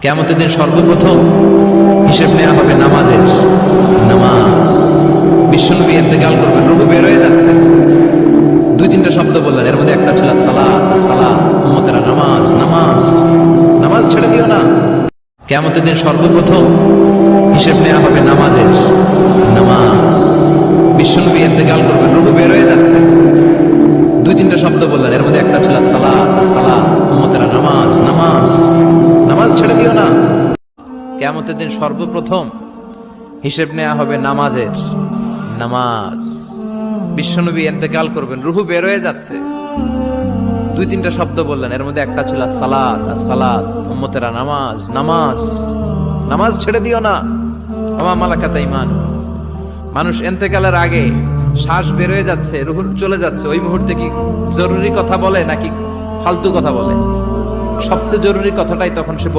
কিয়ামতের দিন সর্বপ্রথম হিসেব নেওয়া হবে নামাজের। নামাজ, বিশ্বনবী ইন্তেকাল করবেন, রূহ বের হয়ে যাচ্ছে, দুই তিনটা শব্দ বললেন, এর মধ্যে একটা ছিল সালাত। সালাত, উম্মতেরা নামাজ, নামাজ, নামাজ ছেড়ে দিও না। কিয়ামতের দিন সর্বপ্রথম হিসেব নেওয়া হবে নামাজের। নামাজ, বিশ্বনবী ইন্তেকাল করবেন, রূহ বের হয়ে যাচ্ছে, দুই তিনটা শব্দ বললেন, এর মধ্যে একটা ছিল সালাত। সালাত, উম্মতেরা নামাজ, নামাজ, নামাজ ছেড়ে দিও না। কিয়ামতের দিন সর্বপ্রথম হিসেব নেওয়া হবে নামাজের। নামাজ, বিশ্বনবী ইন্তেকাল করবেন, রূহ বের হয়ে যাচ্ছে, দুই তিনটা শব্দ বললেন, এর মধ্যে একটা ছিল সালাত। সালাত, উম্মতেরা নামাজ, নামাজ, নামাজ ছেড়ে দিও না। ওমা মালাকাত ঈমান। মানুষ ইন্তেকালের আগে শ্বাস বের হয়ে যাচ্ছে, রূহ চলে যাচ্ছে, ওই মুহূর্তে কি জরুরি কথা বলে নাকি ফালতু কথা বলে? সবচেয়ে জরুরি কথাটাই তখন সে